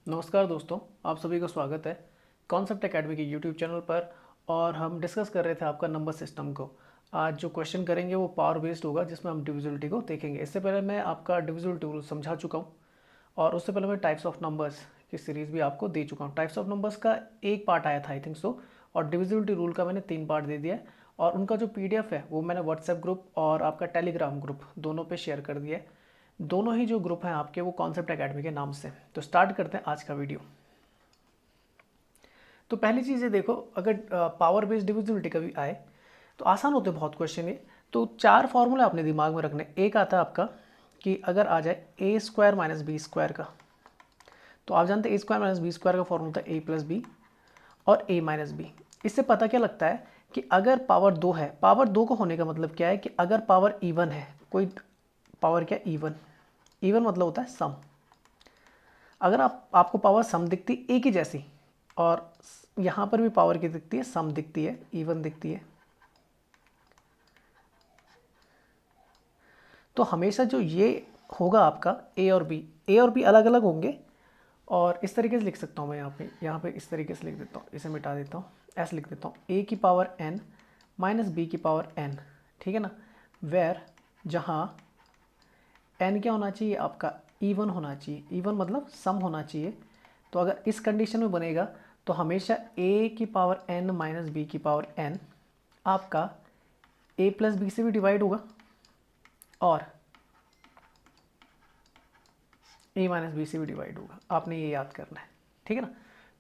नमस्कार दोस्तों, आप सभी का स्वागत है कॉन्सेप्ट एकेडमी के यूट्यूब चैनल पर। और हम डिस्कस कर रहे थे आपका नंबर सिस्टम को। आज जो क्वेश्चन करेंगे वो पावर बेस्ड होगा, जिसमें हम डिविजिबिलिटी को देखेंगे। इससे पहले मैं आपका डिविजिबिलिटी रूल समझा चुका हूँ, और उससे पहले मैं टाइप्स ऑफ नंबर्स की सीरीज़ भी आपको दे चुका हूँ। टाइप्स ऑफ नंबर्स का एक पार्ट आया था आई थिंक सो, और डिविजिबिलिटी रूल का मैंने 3 पार्ट दे दिया है। और उनका जो PDF है वो मैंने व्हाट्सएप ग्रुप और आपका टेलीग्राम ग्रुप दोनों पे शेयर कर दिया है। दोनों ही जो ग्रुप हैं आपके वो कॉन्सेप्ट एकेडमी के नाम से। तो स्टार्ट करते हैं आज का वीडियो। तो पहली चीज़ ये देखो, अगर पावर बेस्ड डिविजिबिलिटी कभी आए तो आसान होते बहुत क्वेश्चन ये। तो 4 फॉर्मूले आपने दिमाग में रखने। एक आता है आपका कि अगर आ जाए ए स्क्वायर माइनस बी स्क्वायर का, तो आप जानते हैं ए स्क्वायर माइनस बी स्क्वायर का फॉर्मूला था ए प्लस बी और ए माइनस बी। इससे पता क्या लगता है कि अगर पावर 2 है, पावर 2 को होने का मतलब क्या है कि अगर पावर इवन है, कोई पावर क्या इवन, इवन मतलब होता है सम। अगर आपको पावर सम दिखती एक ही जैसी, और यहाँ पर भी पावर की दिखती है सम दिखती है, इवन दिखती है, तो हमेशा जो ये होगा आपका ए और बी अलग अलग होंगे। और इस तरीके से लिख सकता हूँ मैं यहाँ पे इस तरीके से लिख देता हूँ, इसे मिटा देता हूँ, ऐसे लिख देता हूँ ए की पावर एन माइनस बी की पावर एन। ठीक है ना, वेर जहाँ एन क्या होना चाहिए आपका इवन होना चाहिए, इवन मतलब सम होना चाहिए। तो अगर इस कंडीशन में बनेगा तो हमेशा ए की पावर एन माइनस बी की पावर एन आपका ए प्लस बी से भी डिवाइड होगा और ए माइनस बी से भी डिवाइड होगा। आपने ये याद करना है, ठीक है ना।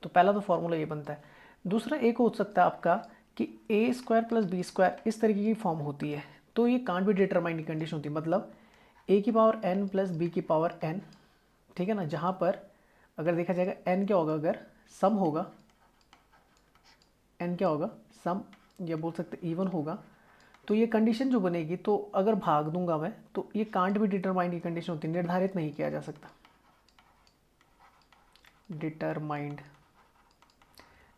तो पहला तो फॉर्मूला ये बनता है। दूसरा एक हो सकता है आपका कि ए स्क्वायर प्लस बी स्क्वायर इस तरीके की फॉर्म होती है, तो ये कांट बी डिटरमाइन की कंडीशन होती है। मतलब ए की पावर एन प्लस बी की पावर एन, ठीक है ना, जहाँ पर अगर देखा जाएगा एन क्या होगा, अगर सम होगा, एन क्या होगा सम, या बोल सकते इवन होगा, तो ये कंडीशन जो बनेगी, तो अगर भाग दूंगा मैं तो ये कांट बी डिटरमाइन की कंडीशन होती है, निर्धारित नहीं किया जा सकता। डिटरमाइंड,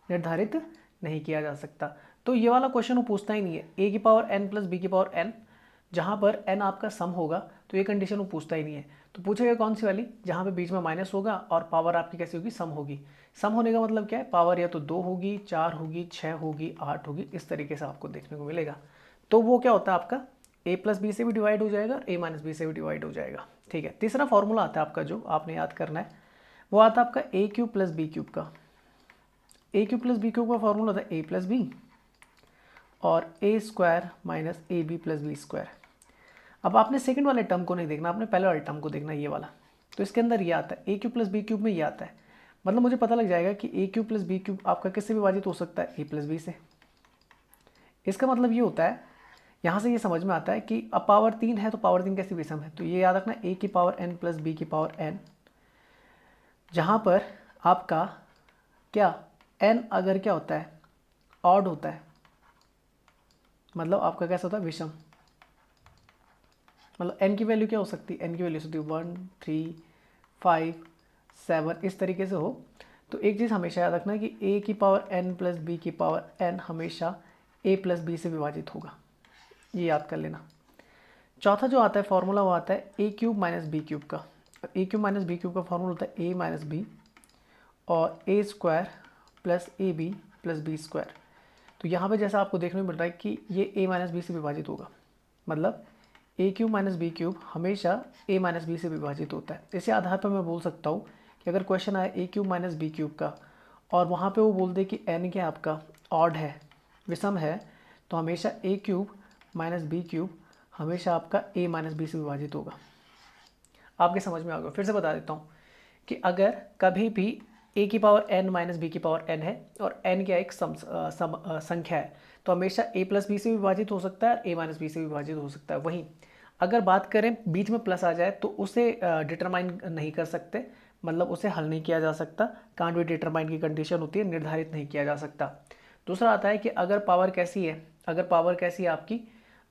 निर्धारित नहीं किया जा सकता। तो ये वाला क्वेश्चन वो पूछता ही नहीं है। ए की पावर एन प्लस बी की पावर एन, जहाँ पर एन आपका सम होगा, तो ये कंडीशन वो पूछता ही नहीं है। तो पूछेगा कौन सी वाली, जहाँ पे बीच में माइनस होगा और पावर आपकी कैसी होगी, सम होगी। सम होने का मतलब क्या है, पावर या तो 2 होगी, 4 होगी, 6 होगी, 8 होगी, इस तरीके से आपको देखने को मिलेगा। तो वो क्या होता है आपका ए प्लस बी से भी डिवाइड हो जाएगा, ए माइनस बी से भी डिवाइड हो जाएगा। ठीक है, तीसरा फॉर्मूला आता है आपका जो आपने याद करना है, वो आता है आपका A cube plus B cube का। ए क्यूब प्लस बी क्यूब का फॉर्मूला होता है ए प्लस बी और ए square minus A B plus B square. अब आपने सेकंड वाले टर्म को नहीं देखना, आपने पहले वाले टर्म को देखना, ये वाला। तो इसके अंदर ये आता है a cube plus B cube में ये आता है। मतलब मुझे पता लग जाएगा कि ए क्यूब प्लस बी क्यूब आपका किससे विभाजित हो सकता है, ए प्लस बी से। इसका मतलब ये होता है, यहाँ से ये समझ में आता है कि अब पावर 3 है तो पावर 3 कैसी विषम है। तो ये याद रखना, ए की पावर एन प्लस बी की पावर एन, जहाँ पर आपका क्या एन अगर क्या होता है ऑड होता है, मतलब आपका कैसा होता है विषम। मतलब एन की वैल्यू क्या हो सकती है, एन की वैल्यू होती है 1 3 5 7 इस तरीके से हो। तो एक चीज़ हमेशा याद रखना कि ए की पावर एन प्लस बी की पावर एन हमेशा ए प्लस बी से विभाजित होगा, ये याद कर लेना। चौथा जो आता है फॉर्मूला वो आता है a cube minus b cube का। ए क्यूब माइनस बी क्यूब का फॉर्मूला होता है ए माइनस बी और ए square plus a B plus B square. तो यहाँ पे जैसा आपको देखने को मिल रहा है कि ये ए माइनस बी से विभाजित होगा, मतलब ए क्यूब माइनस बी क्यूब हमेशा ए माइनस बी से विभाजित होता है। इसी आधार पर मैं बोल सकता हूँ कि अगर क्वेश्चन आए ए क्यूब माइनस बी क्यूब का और वहाँ पे वो बोल दे कि एन क्या आपका ऑड है, विषम है, तो हमेशा ए क्यूब माइनस बी क्यूब हमेशा आपका ए माइनस बी से विभाजित होगा। आपके समझ में आ गया। फिर से बता देता हूँ कि अगर कभी भी ए की पावर एन माइनस बी की पावर एन है और एन क्या एक संख्या है, तो हमेशा ए प्लस बी से विभाजित हो सकता है और ए माइनस बी से विभाजित हो सकता है। वहीं अगर बात करें बीच में प्लस आ जाए तो उसे डिटरमाइन नहीं कर सकते, मतलब उसे हल नहीं किया जा सकता। कांट बी डिटरमाइन की कंडीशन होती है, निर्धारित नहीं किया जा सकता। दूसरा आता है कि अगर पावर कैसी है, अगर पावर कैसी है आपकी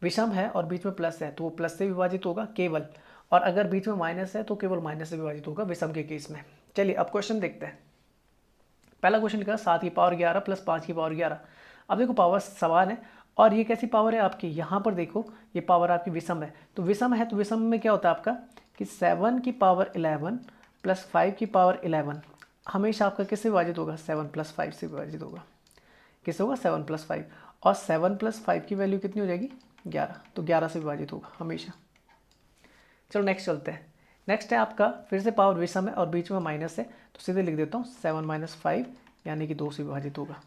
विषम है और बीच में प्लस है, तो वो प्लस से विभाजित होगा केवल, और अगर बीच में माइनस है तो केवल माइनस से विभाजित होगा विषम के केस में। चलिए अब क्वेश्चन देखते हैं। पहला क्वेश्चन लिखा 7 की पावर 11 प्लस 5 की पावर 11। अब देखो पावर समान है और ये कैसी पावर है आपकी, यहाँ पर देखो ये पावर आपकी विषम है। तो विषम है तो विषम में क्या होता है आपका कि 7 की पावर 11 प्लस 5 की पावर 11, हमेशा आपका किससे विभाजित होगा, 7 + 5 से विभाजित होगा। किससे होगा, 7 + 5, और 7 + 5 की वैल्यू कितनी हो जाएगी, 11, तो 11 से विभाजित होगा हमेशा। चलो नेक्स्ट चलते हैं। नेक्स्ट है आपका फिर से पावर विषम है और बीच में माइनस है, तो सीधे लिख देता हूँ 7 - 5 यानी कि 2 से विभाजित होगा।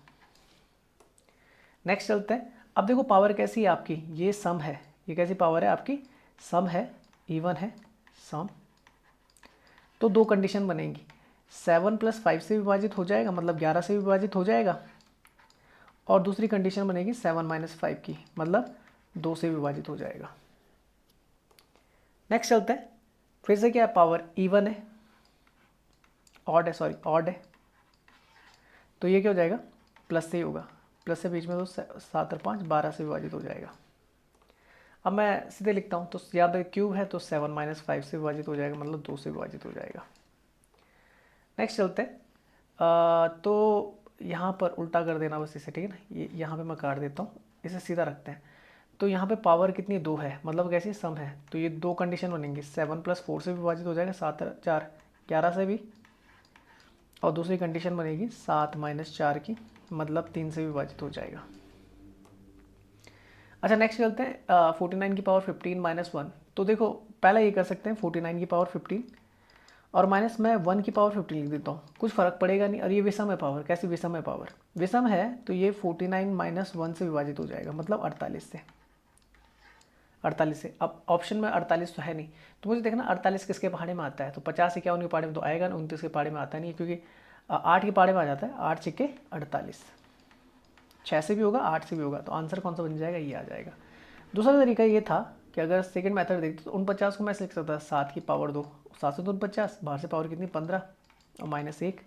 नेक्स्ट चलते हैं। अब देखो पावर कैसी है आपकी, ये सम है, ये कैसी पावर है आपकी, सम है, इवन है, सम। तो दो कंडीशन बनेंगी, 7 + 5 से विभाजित हो जाएगा, मतलब 11 से विभाजित हो जाएगा, और दूसरी कंडीशन बनेगी 7 - 5 की, मतलब 2 से विभाजित हो जाएगा। नेक्स्ट चलते हैं। फिर से क्या है, पावर इवन है, ऑड है, सॉरी ऑड है, तो ये क्या हो जाएगा, प्लस से ही होगा, प्लस से बीच में तो 7 और 5 12 से विभाजित हो जाएगा। अब मैं सीधे लिखता हूँ, तो याद है क्यूब है तो 7 - 5 से विभाजित हो जाएगा, मतलब 2 से विभाजित हो जाएगा। नेक्स्ट चलते हैं। तो यहाँ पर उल्टा कर देना बस इसे, ठीक है ना, ये यहाँ पे मैं काट देता हूँ, इसे सीधा रखते हैं। तो यहाँ पे पावर कितनी, 2 है, मतलब कैसी, सम है, तो ये दो कंडीशन बनेंगी, 7 + 4 से विभाजित हो जाएगा, 7 और 4 11 से भी, और दूसरी कंडीशन बनेगी 7 - 4 की, मतलब 3 से विभाजित हो जाएगा। अच्छा नेक्स्ट चलते हैं। 49 की पावर 15 - 1, तो देखो पहले ये कर सकते हैं 49 की पावर 15 और माइनस मैं 1 की पावर 15 लिख देता हूँ, कुछ फ़र्क पड़ेगा नहीं। और ये विषम है पावर, कैसी विषम है पावर, विषम है, तो ये 49 - 1 से विभाजित हो जाएगा, मतलब 48 से, 48 से। अब ऑप्शन में 48 तो है नहीं, तो मुझे देखना 48 किसके पहाड़े में आता है, तो 50 51 के पहाड़े में तो आएगा ना, 29 के पहाड़े में आता नहीं, क्योंकि 8 के पहाड़े में आ जाता है, 8 × 48, 6 से भी होगा 8 से भी होगा, तो आंसर कौन सा बन जाएगा, ये आ जाएगा। दूसरा तरीका ये था कि अगर सेकंड मेथड देखते तो 49 को मैं ऐसे लिख सकता था 7 की पावर 2, 7 से 49, बाहर से पावर कितनी 15 और -1,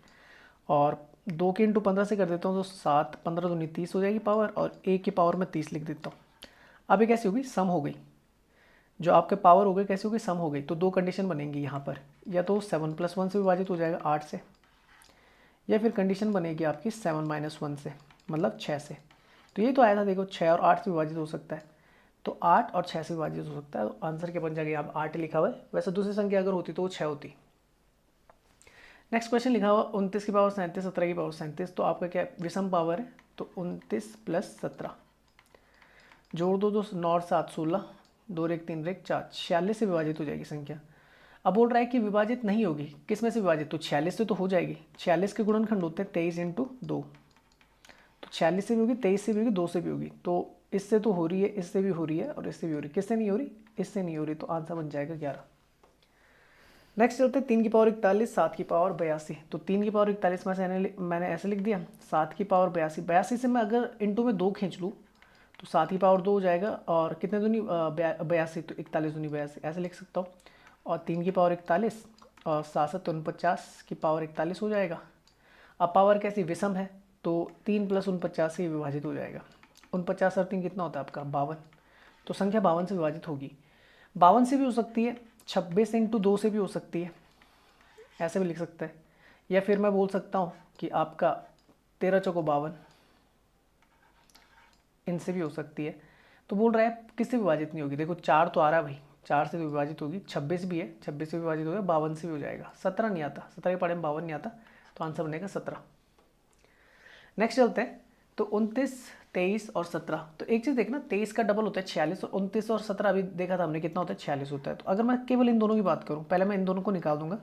और 2 के इंटू 15 से कर देता हूँ, तो 7 15 दूनी 30 हो जाएगी पावर, और 1 की पावर में 30 लिख देता हूँ। अब ये कैसी होगी, सम हो गई, जो आपके पावर हो गई कैसी हो गई, सम हो गई। तो दो कंडीशन बनेंगी यहाँ पर, या तो 7 + 1 से विभाजित हो जाएगा 8 से, या फिर कंडीशन बनेगी आपकी 7 - 1 से, मतलब 6 से। तो ये तो आया था देखो, 6 और 8 से विभाजित हो सकता है, तो 8 और 6 से विभाजित हो सकता है, तो आंसर क्या बन जाएगा, यहाँ पर 8 लिखा हुआ है, वैसे दूसरी संख्या अगर होती तो वो 6 होती। नेक्स्ट क्वेश्चन लिखा हुआ 29 की पावर 37, 17 की पावर 37, तो आपका क्या विषम पावर है, तो 29 + 17 जोड़ दो, 2 9 और 7 16, 2 1 3 1 4, 46 से विभाजित हो जाएगी संख्या। अब बोल रहा है कि विभाजित नहीं होगी, किस में से विभाजित, तो 46 से तो हो जाएगी, 46 के गुणनखंड होते हैं 23 × 2, तो 46 से भी होगी, 23 से भी होगी, 2 से भी होगी, तो इससे तो हो रही है, इससे भी हो रही है, और इससे भी हो रही है, किससे नहीं हो रही, इससे नहीं हो रही, तो आंसर बन जाएगा 11। नेक्स्ट चलते हैं 3 की पावर 41, 7 की पावर 82, तो 3 की पावर 41 में से मैंने ऐसे लिख दिया, 7 की पावर 82, 82 से मैं अगर इंटू में 2 खींच लूँ तो 7 की पावर 2 हो जाएगा, और कितने दूनी 82, तो 41 दूनी 82 ऐसे लिख सकता हूँ, और 3 की पावर 41 और 7 7 49 की पावर 41 हो जाएगा। अब पावर कैसी, विषम है, तो 3 + 49 से विभाजित हो जाएगा, 49 और 3 कितना होता है आपका 52, तो संख्या 52 से विभाजित होगी। 52 से भी हो सकती है, 26 × 2 से भी हो सकती है, ऐसे भी लिख सकते हैं, या फिर मैं बोल सकता हूँ कि आपका 13 चौको 52, इनसे भी हो सकती है। तो बोल रहा है किससे विभाजित नहीं होगी, देखो 4 तो आ रहा है भाई, 4 से विभाजित होगी, 26 भी है, 26 से विभाजित होगा, 52 से भी हो जाएगा, 17 नहीं आता, 17 के पढ़े में 52 नहीं आता, तो आंसर बनेगा 17। नेक्स्ट चलते हैं। तो 29 23 और 17, तो एक चीज़ देखना 23 का डबल होता है 46, और 29 और 17 अभी देखा था हमने कितना होता है 46 होता है। तो अगर मैं केवल इन दोनों की बात करूँ, पहले मैं इन दोनों को निकाल दूंगा,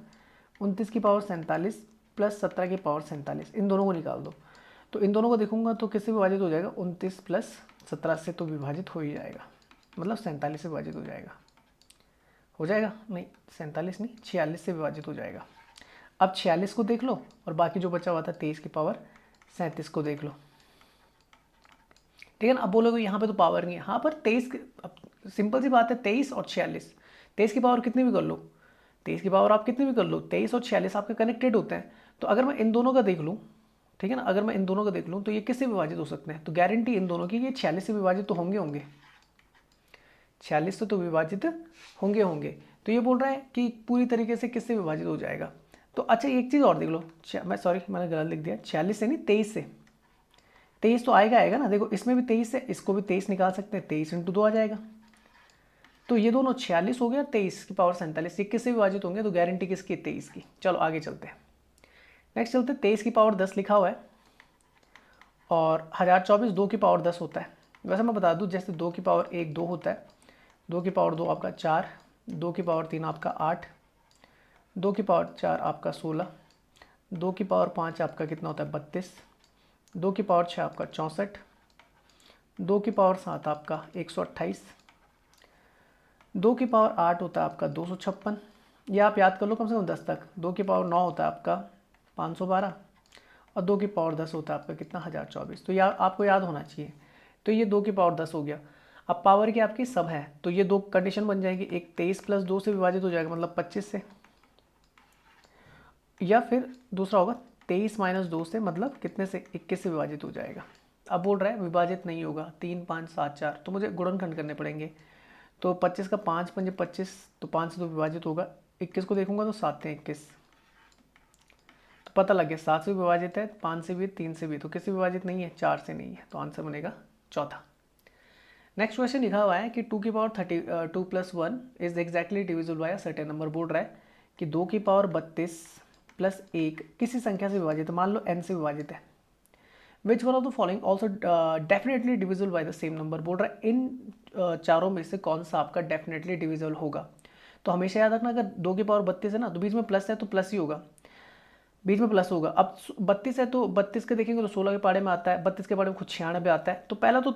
29 की पावर 47 + 17 की पावर 47, इन दोनों को निकाल दो, तो इन दोनों को देखूंगा तो किससे विभाजित हो जाएगा, 29 + 17 से तो विभाजित हो ही जाएगा, मतलब 47 से विभाजित हो जाएगा, हो जाएगा नहीं 47 नहीं 46 से विभाजित हो जाएगा। अब 46 को देख लो, और बाकी जो बचा हुआ था 23 की पावर 37 को देख लो, ठीक है ना। अब बोलोगे यहाँ पे तो पावर नहीं है, हाँ पर 23, सिंपल सी बात है, 23 और 46, 23 की पावर कितनी भी कर लो, 23 की पावर आप कितनी भी कर लो, 23 और 46 आपके कनेक्टेड होते हैं। तो अगर मैं इन दोनों का देख लूँ, ठीक है ना, अगर मैं इन दोनों का देख लूँ तो ये किससे विभाजित हो सकते हैं, तो गारंटी इन दोनों की ये 46 से विभाजित तो होंगे, 46 से तो विभाजित होंगे। तो ये बोल रहा है कि पूरी तरीके से किससे विभाजित हो जाएगा। तो अच्छा एक चीज़ और देख लो, मैंने गलत लिख दिया, 46 से नहीं 23 से, 23 तो आएगा ना, देखो इसमें भी 23 है, इसको भी 23 निकाल सकते हैं, 23 × 2 आ जाएगा। तो ये दोनों 46 हो गया, 23 की पावर 47, ये किससे विभाजित होंगे, तो गारंटी किसकी, 23 की। चलो आगे चलते हैं। नेक्स्ट चलते 23 की पावर 10 लिखा हुआ है और 1024 2 की पावर 10 होता है। वैसे मैं बता दूं, जैसे 2 की पावर 1 2 होता है, 2 की पावर 2 आपका 4, 2 की पावर 3 आपका 8, 2 की पावर 4 आपका 16, 2 की पावर 5 आपका कितना होता है 32, 2 की पावर 6 आपका 64, 2 की पावर 7 आपका 128, 2 की पावर 8 होता है आपका 256, ये आप याद कर लो कम से कम 10 तक। 2 की पावर 9 होता है आपका 512 और 2 की पावर 10 होता है आपका कितना 1024। तो यार आपको याद होना चाहिए। तो ये 2 की पावर 10 हो गया। अब पावर की आपकी सब है, तो ये दो कंडीशन बन जाएगी, एक 23 प्लस 2 से विभाजित हो जाएगा मतलब 25 से, या फिर दूसरा होगा 23 माइनस 2 से मतलब कितने से 21 से विभाजित हो जाएगा। अब बोल रहा है विभाजित नहीं होगा, 3 5 7 4, तो मुझे गुणनखंड करने पड़ेंगे। तो 25 का 5 पंजे 25, तो 5 से तो विभाजित होगा। 21 को देखूंगा तो 7 से 21, तो पता लग गया 7 से विभाजित है, 5 से भी, 3 से भी, तो किससे विभाजित नहीं है, 4 से नहीं है, तो आंसर बनेगा चौथा। नेक्स्ट क्वेश्चन लिखा हुआ है कि 2 की power 32 plus 1 is exactly divisible by a certain number. बोल रहा है कि 2 की पावर 32 प्लस 1 किसी संख्या से विभाजित है, मान लो n से विभाजित है। Which one of the following also definitely divisible by the same number. बोल रहा है इन चारों में से कौन सा आपका डेफिनेटली डिविजिबल होगा। तो हमेशा याद रखना, अगर 2 की पावर 32 है ना, तो बीच में प्लस है तो प्लस ही होगा, बीच में प्लस होगा। अब 32 है तो 32 के देखेंगे तो 16 के पाड़े में आता है, 32 के पाड़े में खुद 96 आता है। तो पहला तो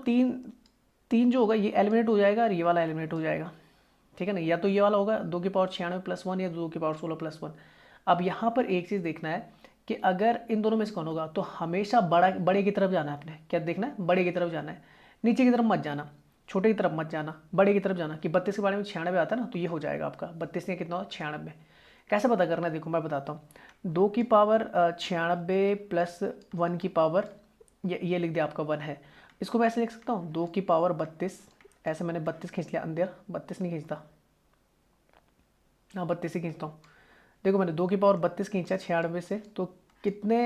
तीन जो होगा ये एलिमिनेट हो जाएगा और ये वाला एलिमिनेट हो जाएगा, ठीक है ना। या तो ये वाला होगा 2 की पावर 96 प्लस 1 या 2 की पावर 16 प्लस 1। अब यहाँ पर एक चीज़ देखना है कि अगर इन दोनों में से कौन होगा, तो हमेशा बड़े की तरफ जाना है। आपने क्या देखना है, बड़े की तरफ जाना है, नीचे की तरफ मत जाना, छोटे की तरफ मत जाना, बड़े की तरफ जाना। कि 32 के बारे में 96 आता है ना, तो ये हो जाएगा आपका 32 ने कितना होगा 96। कैसे पता करना है, देखो मैं बताता हूँ। 2 की पावर 96 प्लस 1 की पावर ये लिख दिया आपका 1 है। इसको मैं ऐसे लिख सकता हूँ 2 की पावर 32, ऐसे मैंने 32 खींच लिया अंदर, 32 नहीं खींचता, हाँ 32 ही खींचता हूँ। देखो मैंने 2 की पावर 32 खींचा 96 से, तो कितने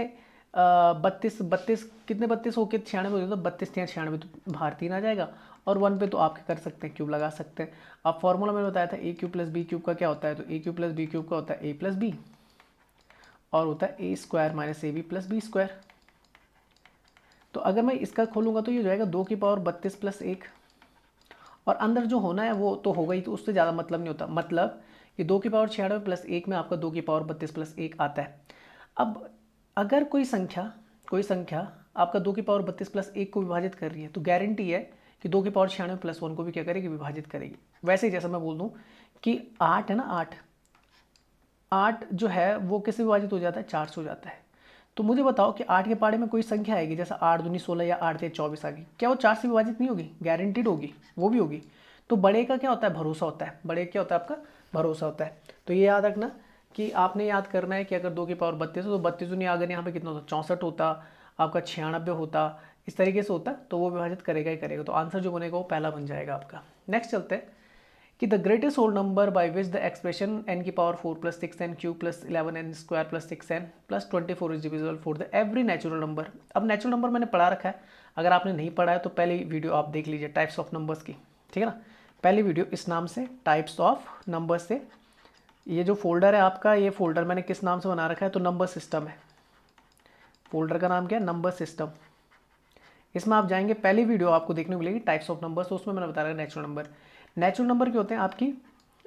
32 कितने 32 होके 96 हो जाता है, 32 या 96, तो बाहर 3 आ जाएगा। और 1 पे तो आप क्या कर सकते हैं, क्यूब लगा सकते हैं। अब फॉर्मूला मैंने बताया था a cube plus B cube का क्या होता है, तो a cube plus B cube का होता है ए प्लस बी, और होता है a square minus A B plus B square. तो अगर मैं इसका खोलूंगा तो ये हो जाएगा 2 की पावर 32 प्लस 1, और अंदर जो होना है वो तो होगा ही, तो उससे ज़्यादा मतलब नहीं होता। मतलब ये 2 की पावर 96 प्लस 1 में आपका 2 की पावर 32 प्लस 1 आता है। अब अगर कोई संख्या आपका 2 की पावर 32 प्लस 1 को विभाजित कर रही है, तो गारंटी है कि 2 की पावर 96 प्लस 1 को भी क्या करेगी, विभाजित करेगी। वैसे ही जैसा मैं बोल दूँ कि 8 है ना, 8 जो है वो किससे विभाजित हो जाता है, 4 से हो जाता है। तो मुझे बताओ कि 8 के पाड़े में कोई संख्या आएगी, जैसा 8 दूनी 16 या 8 या 24 आ गई, क्या वो 4 से विभाजित नहीं होगी, गारंटीड होगी, वो भी होगी। तो बड़े का क्या होता है, भरोसा होता है, बड़े क्या होता है आपका भरोसा होता है। तो ये याद रखना कि आपने याद करना है कि अगर 2 की पावर 32 है तो 32 दूनी अगर यहाँ पे कितना होता, 64 होता, आपका 96 होता, इस तरीके से होता, तो वो विभाजित करेगा ही करेगा। तो आंसर जो बनेगा वो पहला बन जाएगा आपका। नेक्स्ट चलते हैं कि the greatest whole number by which the expression n की power 4 plus 6n cube plus 11n square plus 6n plus 24 is divisible for the every natural number. अब नेचुरल नंबर मैंने पढ़ा रखा है, अगर आपने नहीं पढ़ा है तो पहली वीडियो आप देख लीजिए टाइप्स ऑफ नंबर्स की, ठीक है ना। पहली वीडियो इस नाम से, टाइप्स ऑफ नंबर्स से। ये जो फोल्डर है आपका, ये फोल्डर मैंने किस नाम से बना रखा है, तो नंबर सिस्टम है। फोल्डर का नाम क्या है, नंबर सिस्टम। इसमें आप जाएंगे, पहली वीडियो आपको देखने को मिलेगी टाइप्स ऑफ नंबर्स, तो उसमें मैंने बता रहा है नेचुरल नंबर। नेचुरल नंबर क्या होते हैं आपकी,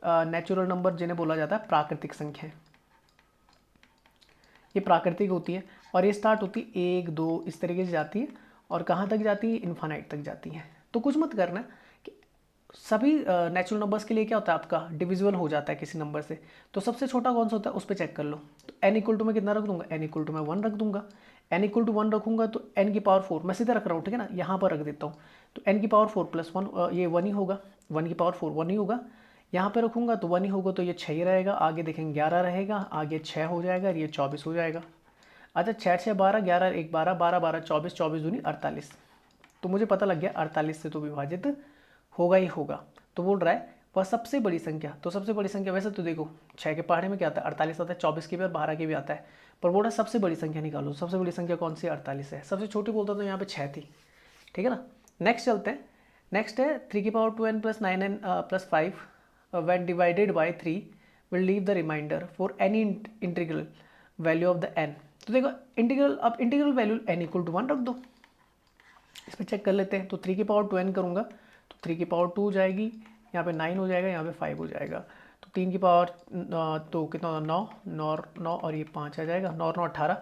नेचुरल नंबर जिन्हें बोला जाता है प्राकृतिक संख्या, ये प्राकृतिक होती है और ये स्टार्ट होती है 1 2 इस तरीके से जाती है, और कहाँ तक जाती है, इन्फानाइट तक जाती है। तो कुछ मत करना कि सभी नेचुरल नंबर्स के लिए क्या होता है आपका, डिविजिबल हो जाता है किसी नंबर से। तो सबसे छोटा कौन सा होता है उस पर चेक कर लो। तो n इक्वल टू में कितना रख दूंगा, n इक्वल टू में 1 रख दूंगा। n इक्वल टू 1 रखूंगा तो n की पावर 4 मैं सीधा रख रहा हूँ, ठीक है ना, यहाँ पर रख देता हूँ। तो n की पावर 4 प्लस 1 ये 1 ही होगा, 1 की पावर 4 1 ही होगा। यहाँ पे रखूंगा तो 1 ही होगा, तो ये 6 ही रहेगा। आगे देखेंगे 11 रहेगा, आगे 6 हो जाएगा और ये 24 हो जाएगा। अच्छा 6 6 12, 11 1 12, 12 12 24, 24 दूनी 48। तो मुझे पता लग गया 48 से तो विभाजित होगा ही होगा। तो बोल रहा है वह सबसे बड़ी संख्या, तो सबसे बड़ी संख्या वैसे तो देखो 6 के पहाड़े में क्या आता है 48 आता है, 24 के भी और 12 के भी आता है, पर बोल रहा है सबसे बड़ी संख्या निकालो। सबसे बड़ी संख्या कौन सी, 48 है। सबसे छोटी बोलता तो यहाँ पे 6 थी, ठीक है ना। नेक्स्ट चलते हैं, नेक्स्ट है 3 की power 2n plus 9n plus 5 when divided by 3 will leave the remainder for any integral value of the n। तो देखो इंटीग्रल, अब integral value n equal to 1 रख दो। इस पर चेक कर लेते हैं। तो 3 की पावर 2n करूँगा तो 3 की पावर 2 हो जाएगी, यहाँ पे 9 हो जाएगा, यहाँ पे 5 हो जाएगा। तो 3 की पावर तो कितना होता है 9 और ये 5 आ जाएगा, 9 और 9 18,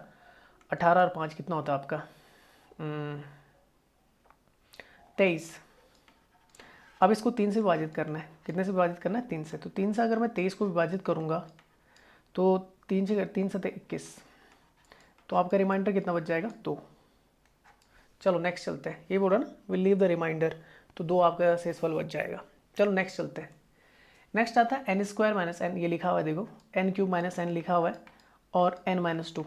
18 और 5 कितना होता है आपका 23। अब इसको 3 से विभाजित करना है। कितने से विभाजित करना है 3 से। तो 3 से अगर मैं 23 को विभाजित करूँगा तो 3 से 21, तो आपका रिमाइंडर कितना बच जाएगा 2। चलो नेक्स्ट चलते हैं। ये बोल रहा ना विल लीव द रिमाइंडर, तो 2 आपका शेषफल बच जाएगा। चलो नेक्स्ट चलते हैं। नेक्स्ट आता है n स्क्वायर माइनस n, ये लिखा हुआ है देखो n क्यूब माइनस n लिखा हुआ है और n माइनस 2,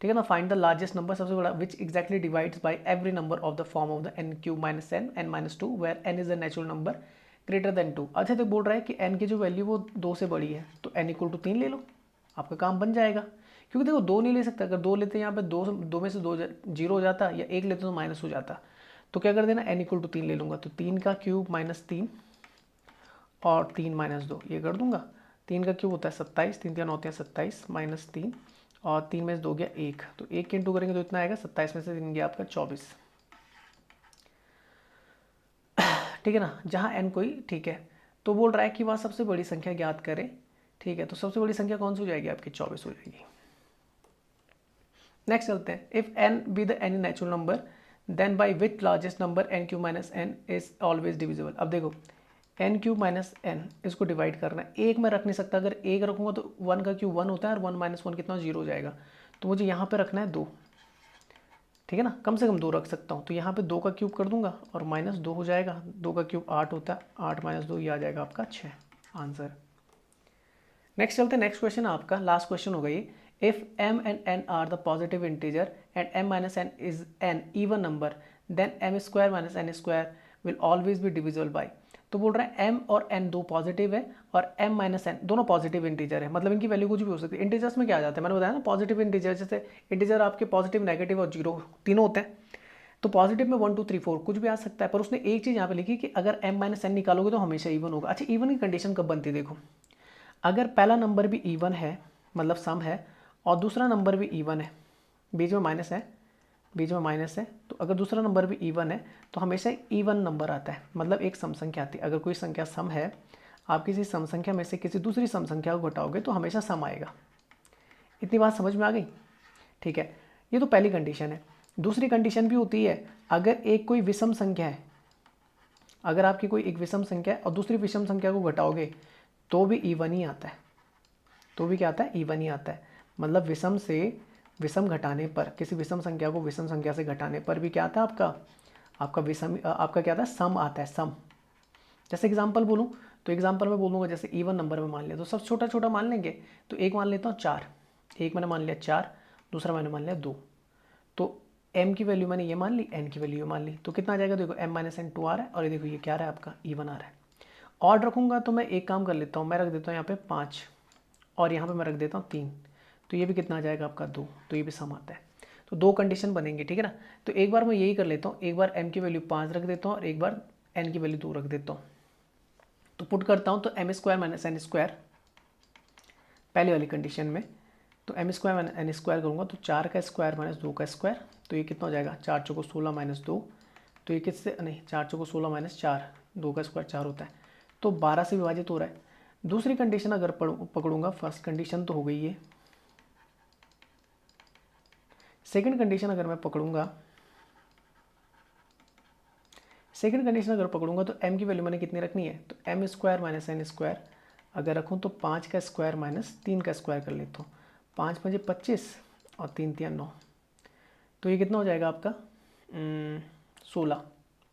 ठीक है ना। फाइंड द लार्जेस्ट नंबर, सबसे बड़ा, which exactly divides by every number of the form of the n cube minus n minus 2 where n is the natural number greater than 2। अच्छा तो बोल रहा है कि n की जो वैल्यू वो 2 से बड़ी है, तो n इक्वल टू 3 ले लो, आपका काम बन जाएगा। क्योंकि देखो 2 नहीं ले सकता, अगर 2 लेते यहाँ पे 2 में से 2 जीरो हो जाता, या 1 लेते तो माइनस हो जाता। तो क्या कर देना n इक्वल टू 3 ले लूँगा, तो 3 का क्यूब माइनस 3 और 3 माइनस 2 ये कर दूंगा। 3 का क्यूब होता है 27, 3 3 होते हैं 27 माइनस 3 और 3 में से 2 गया 1, तो 1 के इंटू करेंगे तो इतना आएगा 27 में से 3 गया आपका 24, ठीक है ना। जहाँ n कोई, ठीक है, तो बोल रहा है कि वह सबसे बड़ी संख्या ज्ञात करें, ठीक है। तो सबसे बड़ी संख्या कौन सी हो जाएगी आपकी 24 हो जाएगी। नेक्स्ट चलते हैं। If n be the any natural number then by which largest number n cube minus n is always divisible. अब देखो n क्यूब माइनस n इसको डिवाइड करना है, एक में रख नहीं सकता, अगर एक रखूँगा तो 1 का क्यूब 1 होता है और 1 माइनस 1 कितना 0 हो जाएगा। तो मुझे यहाँ पे रखना है 2, ठीक है ना, कम से कम 2 रख सकता हूँ। तो यहाँ पे 2 का क्यूब कर दूंगा और माइनस 2 हो जाएगा, 2 का क्यूब 8 होता है, 8 माइनस 2 ये आ जाएगा आपका 6 आंसर। नेक्स्ट चलते हैं। नेक्स्ट क्वेश्चन आपका लास्ट क्वेश्चन होगा ये। If m and n are the positive integer and m minus n is an even number then m square minus n square will always be divisible by. तो बोल रहा है m और n दो positive है और m माइनस n दोनों positive integer है, मतलब इनकी वैल्यू कुछ भी हो सकती है। इंटीजर्स में क्या आ जाता है, मैंने बताया ना पॉजिटिव इंटीजर, जैसे इंटीजर आपके पॉजिटिव नेगेटिव और जीरो तीनों होते हैं। तो पॉजिटिव में 1 2 3 4 कुछ भी आ सकता है, पर उसने एक चीज़ यहाँ पे लिखी कि अगर m माइनस n निकालोगे तो हमेशा इवन होगा। अच्छा इवन की कंडीशन कब बनती है, देखो अगर पहला नंबर भी इवन है मतलब सम है और दूसरा नंबर भी इवन है, बीच में माइनस है, बीच में माइनस है, तो अगर दूसरा नंबर भी इवन है तो हमेशा इवन नंबर आता है, मतलब एक सम संख्या आती है। अगर कोई संख्या सम है, आप किसी सम संख्या में से किसी दूसरी सम संख्या को घटाओगे तो हमेशा सम आएगा। इतनी बात समझ में आ गई, ठीक है। ये तो पहली कंडीशन है। दूसरी कंडीशन भी होती है, अगर एक कोई विषम संख्या है, अगर आपकी कोई एक विषम संख्या है और दूसरी विषम संख्या को घटाओगे तो भी इवन ही आता है, तो भी क्या आता है इवन ही आता है। मतलब विषम से विषम घटाने पर, किसी विषम संख्या को विषम संख्या से घटाने पर भी क्या आता है आपका विषम, आपका क्या आता है सम आता है, सम। जैसे एग्जांपल बोलूँ तो एग्जांपल में बोलूँगा, जैसे इवन नंबर में मान लिया तो सब छोटा छोटा मान लेंगे। तो एक मान लेता हूँ 4, एक मैंने मान लिया 4, दूसरा मैंने मान लिया 2, तो m की वैल्यू मैंने ये मान ली, n की वैल्यू ये मान ली, तो कितना आ जाएगा देखो m माइनस n 2 आ रहा है और ये देखो ये क्या आ रहा है आपका इवन आ रहा है। ऑड रखूँगा तो मैं एक काम कर लेता हूँ, मैं रख देता हूँ यहाँ पे 5 और यहाँ पे मैं रख देता हूँ 3, तो ये भी कितना आ जाएगा आपका 2, तो ये भी सम आता है। तो दो कंडीशन बनेंगे, ठीक है ना। तो एक बार मैं यही कर लेता हूँ, एक बार m की वैल्यू 5 रख देता हूँ और एक बार n की वैल्यू 2 रख देता हूँ। तो पुट करता हूँ तो m square minus n square पहली वाली कंडीशन में, तो m square minus n square करूँगा तो 4 का स्क्वायर माइनस 2 का स्क्वायर, तो ये कितना हो जाएगा 4 चौको 16 माइनस 2, तो ये किससे नहीं 4 चौको 16 माइनस 4, 2 का स्क्वायर 4 होता है, तो 12 से विभाजित हो रहा है। दूसरी कंडीशन अगर पकड़ूंगा, फर्स्ट कंडीशन तो हो गई है, सेकंड कंडीशन अगर मैं पकड़ूंगा, सेकंड कंडीशन अगर पकड़ूंगा तो m की वैल्यू मैंने कितनी रखनी है, तो m square minus n square अगर रखूँ तो 5 का स्क्वायर माइनस 3 का स्क्वायर कर लेता हूँ, 5 5 25 और 3 3 9, तो ये कितना हो जाएगा आपका 16,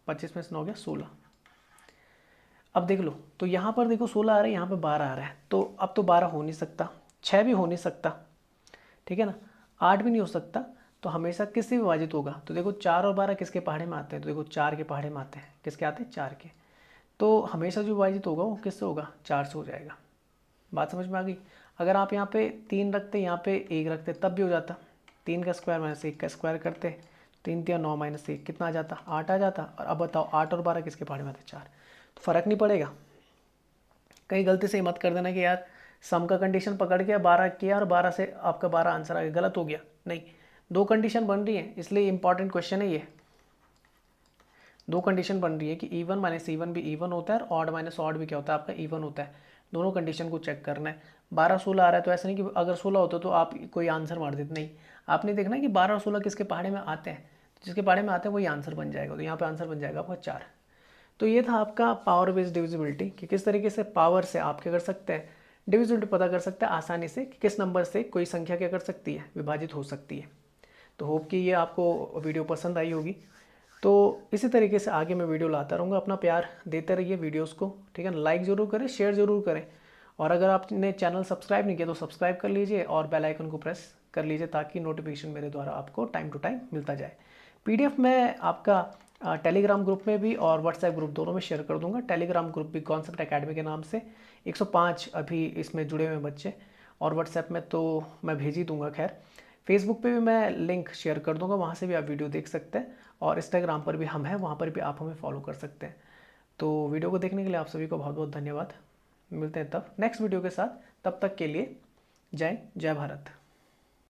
25 में से 9 हो गया 16। अब देख लो, तो यहाँ पर देखो 16 आ रहा है, यहाँ पे 12 आ रहा है, तो अब तो 12 हो नहीं सकता, 6 भी हो नहीं सकता, ठीक है ना, 8 भी नहीं हो सकता, तो हमेशा किससे विभाजित होगा। तो देखो 4 और 12 किसके पहाड़े में आते हैं, तो देखो 4 के पहाड़े में आते हैं, किसके आते हैं 4 के, तो हमेशा जो विभाजित होगा वो किससे होगा 4 से हो जाएगा। बात समझ में आ गई। अगर आप यहाँ पे 3 रखते, यहाँ पे 1 रखते तब भी हो जाता, 3 का स्क्वायर माइनस 1 का स्क्वायर करते, 3 3 9 माइनस 1 कितना आ जाता 8 आ जाता। और अब बताओ 8 और 12 किसके पहाड़े में आते 4, तो फ़र्क नहीं पड़ेगा। कहीं गलती से मत कर देना कि यार सम का कंडीशन पकड़ के 12 किया और 12 से आपका 12 आंसर आ गया, गलत हो गया? नहीं, दो कंडीशन बन रही है, इसलिए इंपॉर्टेंट क्वेश्चन है ये। दो कंडीशन बन रही है कि इवन माइनस इवन भी इवन होता है और ऑड माइनस ऑड भी क्या होता है आपका इवन होता है। दोनों कंडीशन को चेक करना है। 12-16 आ रहा है तो ऐसा नहीं कि अगर 16 होता तो आप कोई आंसर मार देते, नहीं, आपने देखना है कि 12 और 16 किसके पहाड़े में आते हैं, जिसके पहाड़े में आते हैं वही आंसर बन जाएगा। तो यहाँ पे आंसर बन जाएगा आपका 4। तो ये था आपका पावर बेस्ड डिविजिबिलिटी कि किस तरीके से पावर से आप क्या कर सकते हैं, डिविजिबिलिटी पता कर सकते हैं आसानी से कि किस नंबर से कोई संख्या क्या कर सकती है, विभाजित हो सकती है। तो होप कि ये आपको वीडियो पसंद आई होगी। तो इसी तरीके से आगे मैं वीडियो लाता रहूँगा। अपना प्यार देते रहिए वीडियोस को, ठीक है ना। लाइक ज़रूर करें, शेयर ज़रूर करें, और अगर आपने चैनल सब्सक्राइब नहीं किया तो सब्सक्राइब कर लीजिए और बेल आइकन को प्रेस कर लीजिए ताकि नोटिफिकेशन मेरे द्वारा आपको टाइम टू टाइम मिलता जाए। PDF मैं आपका टेलीग्राम ग्रुप में भी और व्हाट्सएप ग्रुप दोनों में शेयर कर दूंगा। टेलीग्राम ग्रुप भी कॉन्सेप्ट एकेडमी के नाम से 105 अभी इसमें जुड़े हुए बच्चे, और व्हाट्सएप में तो मैं भेज ही दूंगा। खैर, फेसबुक पे भी मैं लिंक शेयर कर दूंगा, वहाँ से भी आप वीडियो देख सकते हैं, और इंस्टाग्राम पर भी हम हैं, वहाँ पर भी आप हमें फॉलो कर सकते हैं। तो वीडियो को देखने के लिए आप सभी को बहुत बहुत धन्यवाद। मिलते हैं तब नेक्स्ट वीडियो के साथ, तब तक के लिए जय भारत।